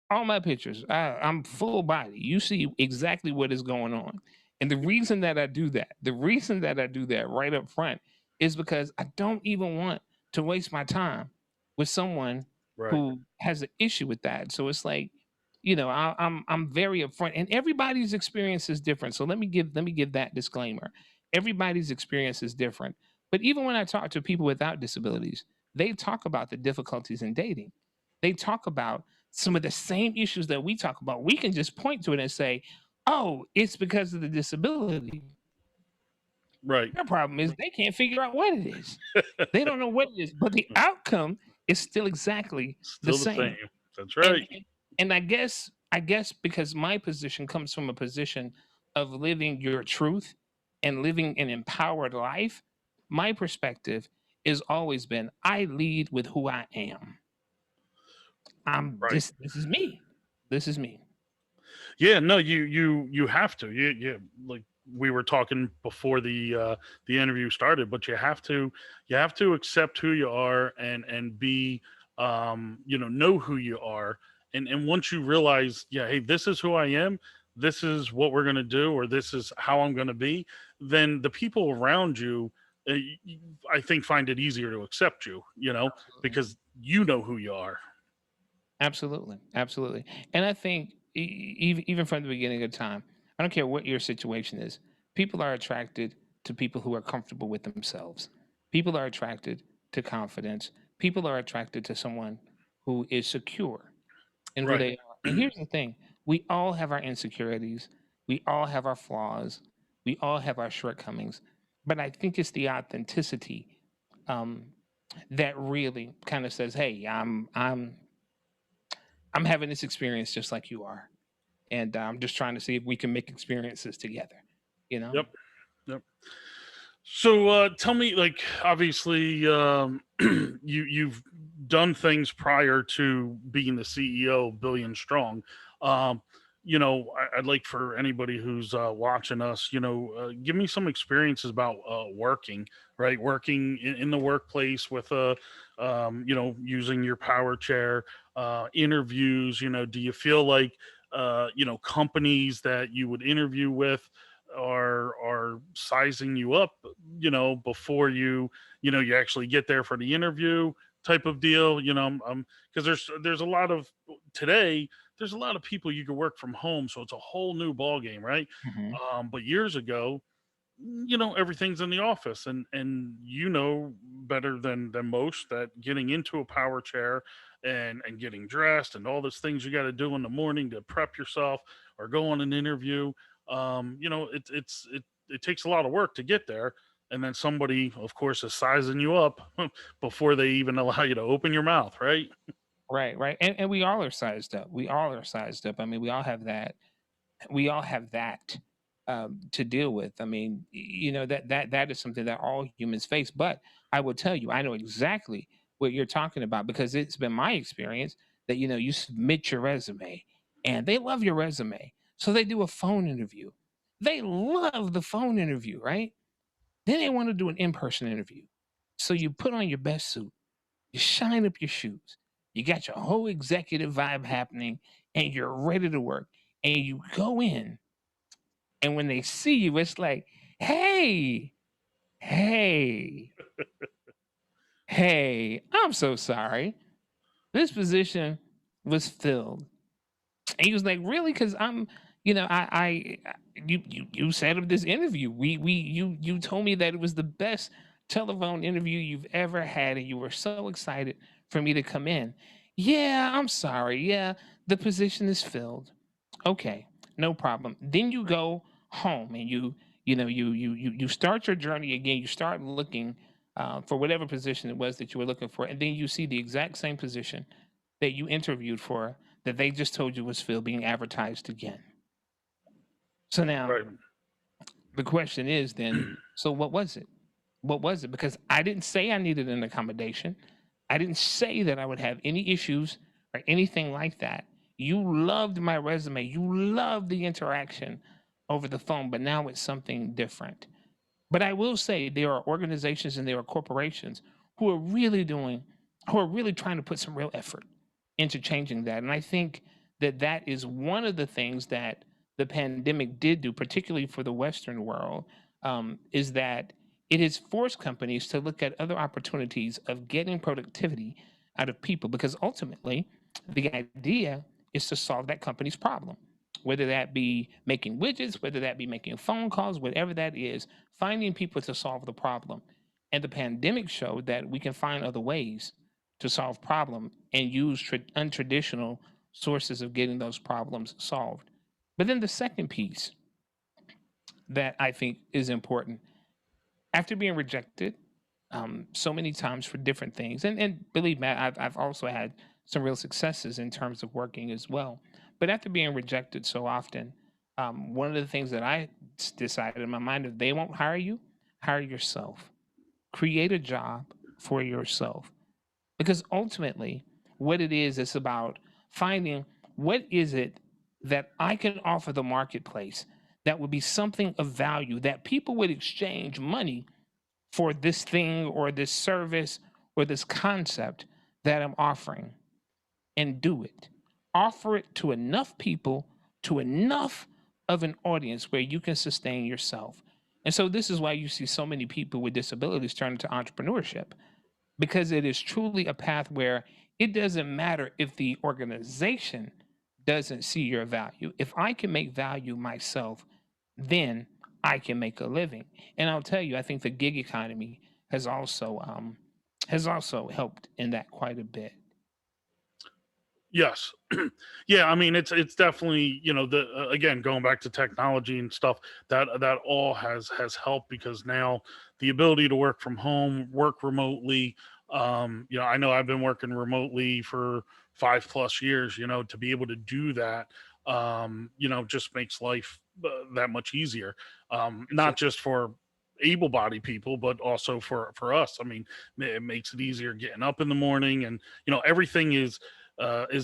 all my pictures, I'm full body. You see exactly what is going on, and the reason that I do that right up front, is because I don't even want to waste my time with someone right, who has an issue with that. So it's like, I'm very upfront, and everybody's experience is different. So let me give that disclaimer. Everybody's experience is different, but even when I talk to people without disabilities, they talk about the difficulties in dating. They talk about some of the same issues that we talk about. We can just point to it and say, "Oh, it's because of the disability." right. Their problem is they can't figure out what it is. They don't know what it is, but the outcome is still exactly the Still the same. same. That's And right. and, and I guess because my position comes from a position of living your truth and living an empowered life, my perspective has always been I lead with who I am. I'm Right. this is me. This is me. Yeah, no, you have to. You like we were talking before the interview started, but you have to accept who you are, and be, know who you are. And once you realize, yeah, hey, this is who I am, this is what we're going to do, or this is how I'm going to be, then the people around you, I think, find it easier to accept you, Absolutely. because you know who you are. Absolutely, absolutely. And I think even from the beginning of time, I don't care what your situation is. People are attracted to people who are comfortable with themselves. People are attracted to confidence. People are attracted to someone who is secure in who Right. they are. And here's the thing: we all have our insecurities. We all have our flaws. We all have our shortcomings. But I think it's the authenticity um, that really kind of says, "Hey, I'm having this experience just like you are, and I'm just trying to see if we can make experiences together." You know. Yep. Yep. So, tell me, like, obviously, you've done things prior to being the CEO of Billion Strong. Um, I'd like for anybody who's watching us, give me some experiences about working, right? Working in the workplace with using your power chair, interviews. Do you feel like, companies that you would interview with are sizing you up, before you actually get there for the interview, type of deal, because there's a lot of today, there's a lot of people you can work from home, so it's a whole new ball game, right? Hmm. But years ago, everything's in the office, and better than most that getting into a power chair, and getting dressed, and all those things you got to do in the morning to prep yourself or go on an interview, it takes a lot of work to get there, and then somebody, of course, is sizing you up before they even allow you to open your mouth, right? Right, right, and we all are sized up. We all are sized up. I mean, we all have that. We all have that to deal with. I mean, that is something that all humans face. But I will tell you, I know exactly what you're talking about because it's been my experience that you submit your resume, and they love your resume, so they do a phone interview. They love the phone interview, right? Then they want to do an in-person interview. So you put on your best suit, You shine up your shoes. You got your whole executive vibe happening, and you're ready to work. And you go in, and when they see you, it's like, hey, hey, hey, I'm so sorry. This position was filled. And he was like, "Really? Because I'm, you set up this interview. You told me that it was the best telephone interview you've ever had, and you were so excited for me to come in. Yeah, I'm sorry. Yeah, the position is filled. Okay, no problem. Then you go home and you start your journey again. You start looking for whatever position it was that you were looking for, and then you see the exact same position that you interviewed for that they just told you was filled being advertised again. So now Right. the question is then, so what was it? What was it? Because I didn't say I needed an accommodation. I didn't say that I would have any issues or anything like that. You loved my resume. You loved the interaction over the phone, but now it's something different. But I will say there are organizations and there are corporations who are really doing, who are really trying to put some real effort into changing that. And I think that that is one of the things that the pandemic did do, particularly for the Western world, is that it has forced companies to look at other opportunities of getting productivity out of people because ultimately the idea is to solve that company's problem, whether that be making widgets, whether that be making phone calls, whatever that is, finding people to solve the problem. And the pandemic showed that we can find other ways to solve problem and use untraditional sources of getting those problems solved. But then the second piece that I think is important after being rejected so many times for different things, and believe me, I've also had some real successes in terms of working as well. But after being rejected so often, one of the things that I decided in my mind, if they won't hire you, hire yourself. Create a job for yourself because ultimately what it is, it's about finding what is it that I can offer the marketplace that would be something of value that people would exchange money for this thing or this service or this concept that I'm offering, and do it. Offer it to enough people, to enough of an audience where you can sustain yourself. And so this is why you see so many people with disabilities turn to entrepreneurship, because it is truly a path where it doesn't matter if the organization doesn't see your value. If I can make value myself, then I can make a living. And I'll tell you, I think the gig economy has also helped in that quite a bit. Yes. Yeah, I mean, it's definitely, the again, going back to technology and stuff, that all has helped because now the ability to work from home, work remotely, I know I've been working remotely for 5 plus years, to be able to do that, just makes life that much easier. Not Exactly. just for able-bodied people, but also for us. I mean, it makes it easier getting up in the morning, and everything is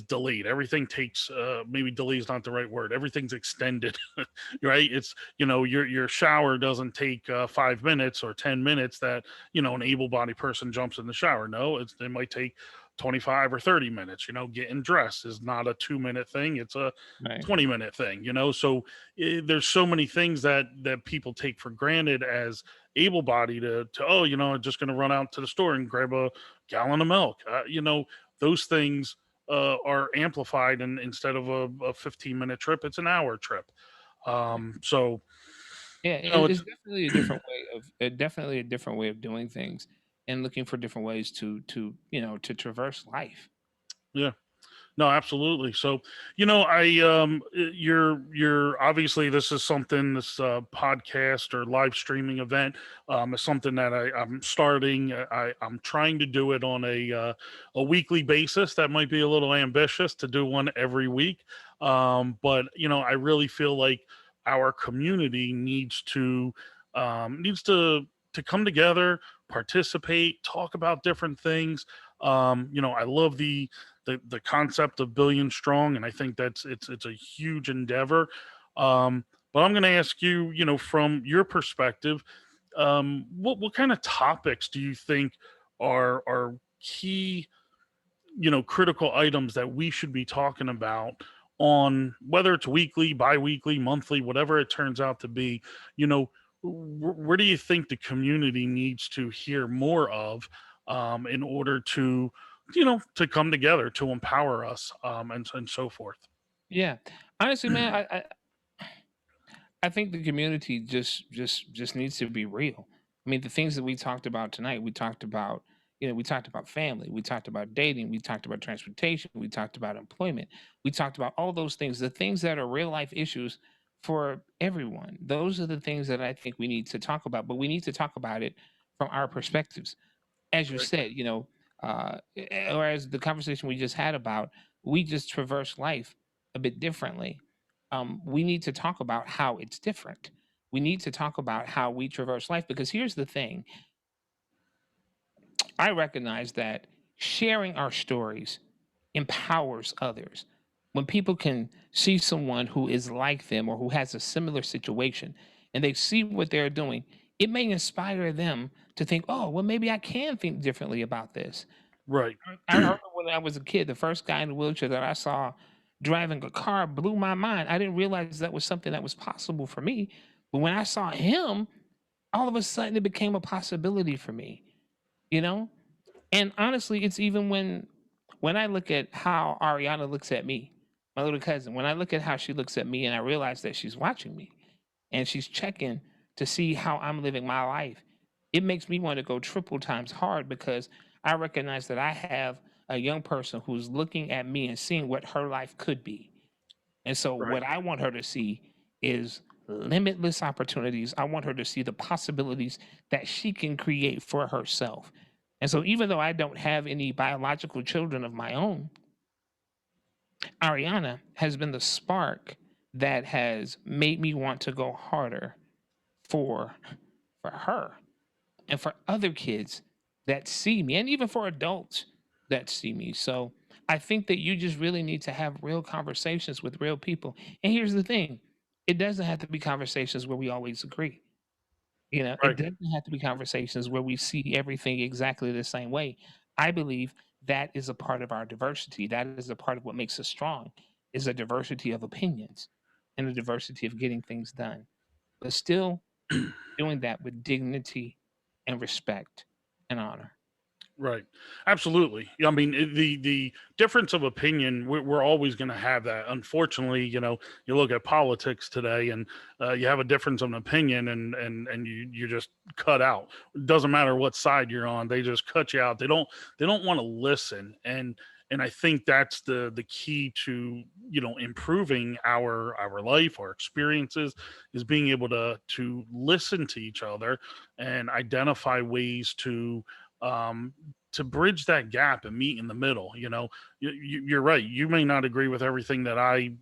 delayed. Everything takes maybe delay is not the right word. Everything's extended, right? It's your shower doesn't take 5 minutes or 10 minutes that an able-bodied person jumps in the shower. No, it might take 25 or 30 minutes. Getting dressed is not a 2 minute thing. It's a Right. 20-minute thing. So there's so many things that people take for granted as able-bodied to oh I'm just going to run out to the store and grab a gallon of milk. Those things are amplified, and instead of a 15-minute trip, it's an hour trip. So Yeah, it's it's definitely a different way of definitely a different way of doing things and looking for different ways to traverse life. yeah. No, absolutely. So, you're obviously this is something this podcast or live streaming event is something that I'm starting. I'm trying to do it on a weekly basis. That might be a little ambitious to do one every week, but I really feel like our community needs to come together, participate, talk about different things. I love the concept of billion strong, and I think it's a huge endeavor. But I'm going to ask you, from your perspective, what kind of topics do you think are key, critical items that we should be talking about on whether it's weekly, bi-weekly, monthly, whatever it turns out to be. you know where do you think the community needs to hear more of, in order to, to come together to empower us, and so forth? Yeah. Honestly, man, I think the community just needs to be real. I mean, the things that we talked about tonight, we talked about, we talked about family, we talked about dating, we talked about transportation, we talked about employment, we talked about all those things, the things that are real life issues for everyone. Those are the things that I think we need to talk about, but we need to talk about it from our perspectives. As you Right. said, or as the conversation we just had about, we just traverse life a bit differently. We need to talk about how it's different. We need to talk about how we traverse life because here's the thing. I recognize that sharing our stories empowers others. When people can see someone who is like them or who has a similar situation and they see what they're doing, it may inspire them to think, oh, well, maybe I can think differently about this. Right. I remember when I was a kid, the first guy in the wheelchair that I saw driving a car blew my mind. I didn't realize that was something that was possible for me. But when I saw him, all of a sudden it became a possibility for me, you know? And honestly, it's even when I look at how Ariana looks at me, my little cousin, when I look at how she looks at me and I realize that she's watching me and she's checking to see how I'm living my life, it makes me want to go triple times hard because I recognize that I have a young person who's looking at me and seeing what her life could be. And so, Right. what I want her to see is limitless opportunities. I want her to see the possibilities that she can create for herself. And so, even though I don't have any biological children of my own, Ariana has been the spark that has made me want to go harder for for her and for other kids that see me and even for adults that see me. So I think that you just really need to have real conversations with real people. And here's the thing, it doesn't have to be conversations where we always agree. It Right. doesn't have to be conversations where we see everything exactly the same way. I believe that is a part of our diversity. That is a part of what makes us strong, is a diversity of opinions and a diversity of getting things done. But still doing that with dignity and respect and honor. Right. Absolutely. Yeah, I mean, the difference of opinion, we're always going to have that. Unfortunately, you look at politics today, and you have a difference of an opinion, and you're just cut out. It doesn't matter what side you're on; they just cut you out. They don't want to listen, and I think that's the key to, improving our life, our experiences, is being able to listen to each other and identify ways um to bridge that gap and meet in the middle. You're right. You may not agree with everything that I,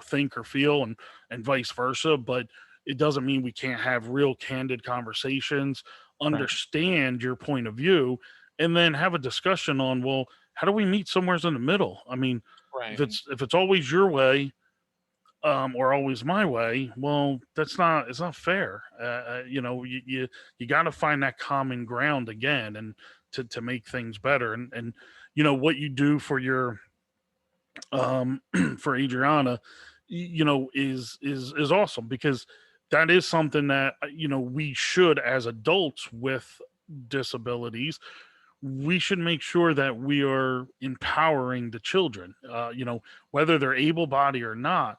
think or feel, and vice versa, but it doesn't mean we can't have real candid conversations, Right. understand your point of view, and then have a discussion on, well, how do we meet somewheres in the middle? I mean, if Right. it's always your way, or always my way, well, it's not fair. You got to find that common ground again, and to make things better. And what you do for your, for Adriana, is awesome, because that is something that, we should, as adults with disabilities, we should make sure that we are empowering the children. Whether they're able bodied or not,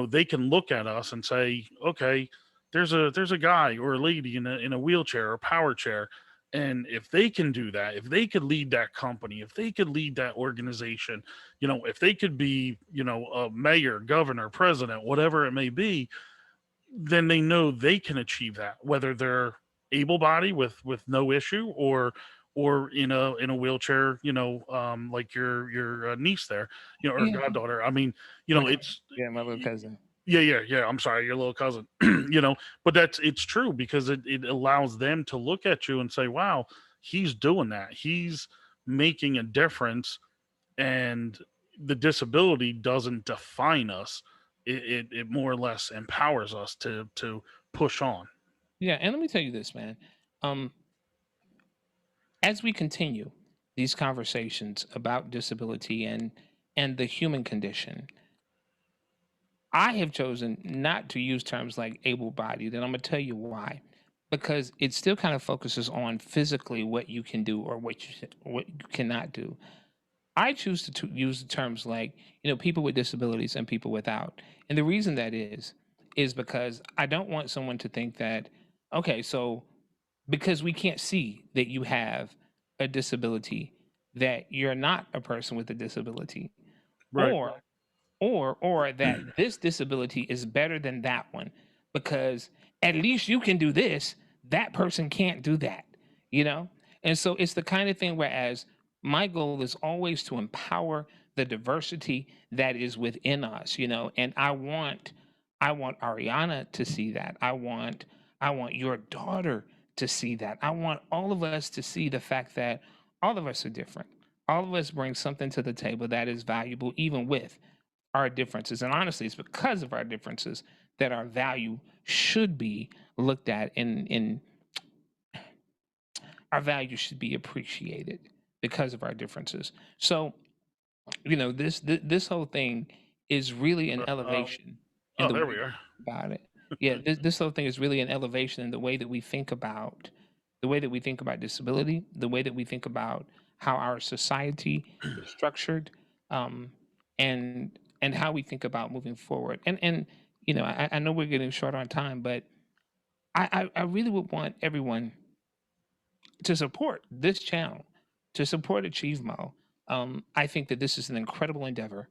they can look at us and say, okay, there's a guy or a lady in a wheelchair or power chair. And if they can do that, if they could lead that company, if they could lead that organization, if they could be, a mayor, governor, president, whatever it may be, then they know they can achieve that, whether they're able bodied with no issue, or in a wheelchair, like your niece there, or Yeah. goddaughter. I mean, My cousin. it's Yeah, my little cousin. yeah, yeah, yeah. I'm sorry, your little cousin. But it's true, because it allows them to look at you and say, wow, he's doing that. He's making a difference, and the disability doesn't define us. It more or less empowers us to push on. Yeah, and let me tell you this, man. Um, as we continue, these conversations about disability and the human condition, I have chosen not to use terms like able bodied, and I'm going to tell you why. Because it still kind of focuses on physically what you can do or what you cannot do. I choose to use the terms like, people with disabilities and people without. And the reason that is because I don't want someone to think that, okay, so because we can't see that you have a disability, that you're not a person with a disability, Right. or or that this disability is better than that one because at least you can do this, that person can't do that, you know? And so it's the kind of thing whereas my goal is always to empower the diversity that is within us, and I want Ariana to see that. I want your daughter to see that. I want all of us to see the fact that all of us are different. All of us bring something to the table that is valuable even with our differences. And honestly, it's because of our differences that our value should be looked at and our value should be appreciated because of our differences. So, this whole thing is really an Um, elevation in oh, the there way we are. about it. Yeah, this whole thing is really an elevation in the way that we think about disability, the way that we think about how our society is structured, um, and how we think about moving forward. And I know we're getting short on time, but I really would want everyone to support this channel, to support AchievMo. I think that this is an incredible endeavor,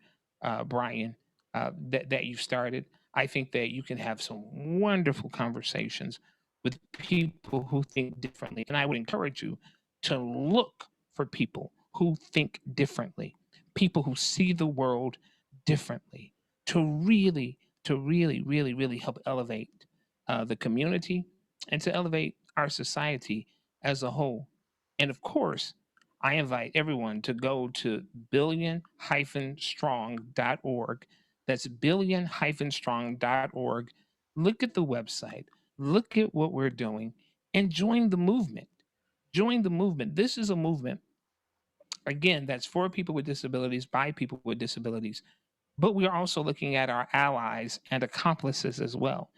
Brian, that you started. I think that you can have some wonderful conversations with people who think differently. And I would encourage you to look for people who think differently, people who see the world differently, to really help elevate the community and to elevate our society as a whole. And of course, I invite everyone to go to billion-strong.org. That's billion-strong.org. Look at the website, look at what we're doing, and join the movement. Join the movement. This is a movement, again, that's for people with disabilities, by people with disabilities. But we are also looking at our allies and accomplices as well.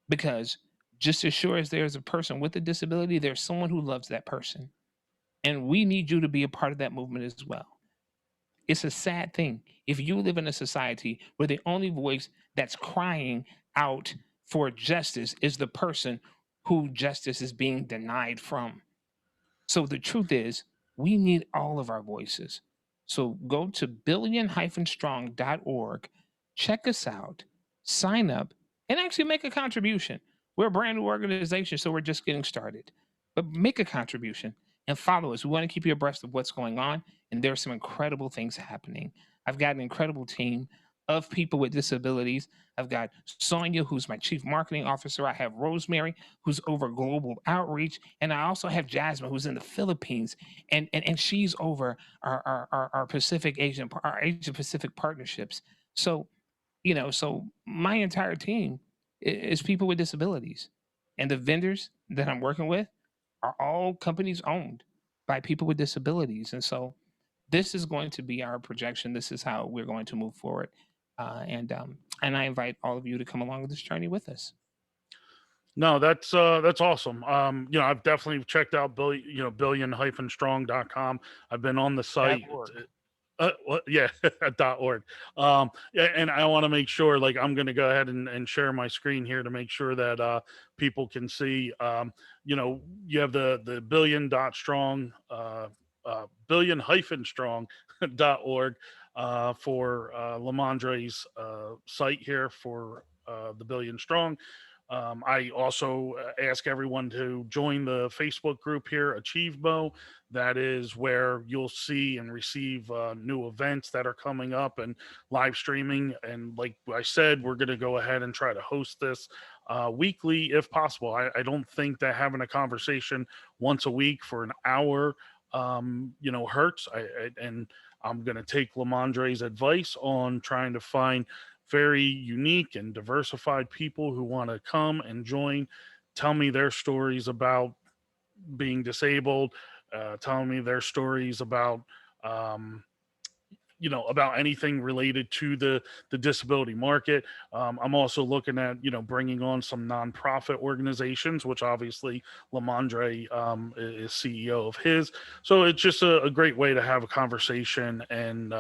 Because just as sure as there's a person with a disability, there's someone who loves that person. And we need you to be a part of that movement as well. It's a sad thing if you live in a society where the only voice that's crying out for justice is the person who justice is being denied from. So the truth is, we need all of our voices. So go to billion-strong.org, check us out, sign up, and actually make a contribution. We're a brand new organization, so we're just getting started. But make a contribution and follow us. We want to keep you abreast of what's going on, and there's some incredible things happening. I've got an incredible team of people with disabilities. I've got Sonia, who's my chief marketing officer. I have Rosemary, who's over global outreach, and I also have Jasmine, who's in the Philippines, and she's over our Pacific Asian our Asia Pacific partnerships. So so my entire team is people with disabilities, and the vendors that I'm working with are all companies owned by people with disabilities, and so this is going to be our projection. This is how we're going to move forward, and I invite all of you to come along with this journey with us. No, that's awesome. I've definitely checked out billion-strong.com. I've been on the That site. org. Yeah, .org. Yeah, and I want to make sure, like, I'm going to go ahead and share my screen here to make sure that people can see. You have the billion dot strong, billion hyphen strong .org for LaMondre's site here for the Billion Strong. I also ask everyone to join the Facebook group here, AchievMo. That is where you'll see and receive new events that are coming up and live streaming. And like I said, we're going to go ahead and try to host this weekly if possible. I don't think that having a conversation once a week for an hour, hurts. And I'm going to take Lamondre's advice on trying to find very unique and diversified people who want to come and join, tell me their stories about being disabled, telling me their stories about um, about anything related to the disability market. I'm also looking at bringing on some nonprofit organizations, which obviously LaMondre is CEO of his. So it's just a great way to have a conversation and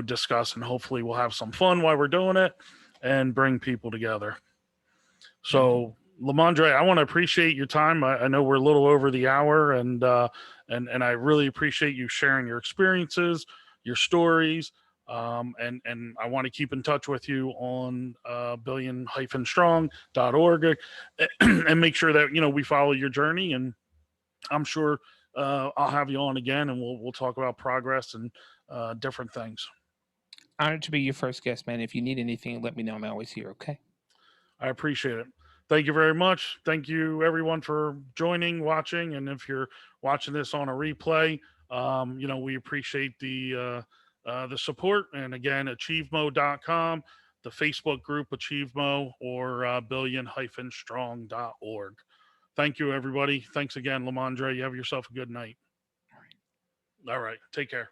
discuss, and hopefully we'll have some fun while we're doing it and bring people together. Mhm. So, Lamondre, I want to appreciate your time. I know we're a little over the hour, and I really appreciate you sharing your experiences, your stories, and I want to keep in touch with you on billion-strong.org and make sure that we follow your journey. And I'm sure I'll have you on again, and we'll talk about progress and different things. Honored to be your first guest, man. If you need anything, let me know. I'm always here. Okay. I appreciate it. Thank you very much. Thank you, everyone, for joining, watching. And if you're watching this on a replay, we appreciate the support. And again, achievemo.com, the Facebook group AchievMo, or billion-strong.org. Thank you, everybody. Thanks again, Lamondre. You have yourself a good night. All right. Take care.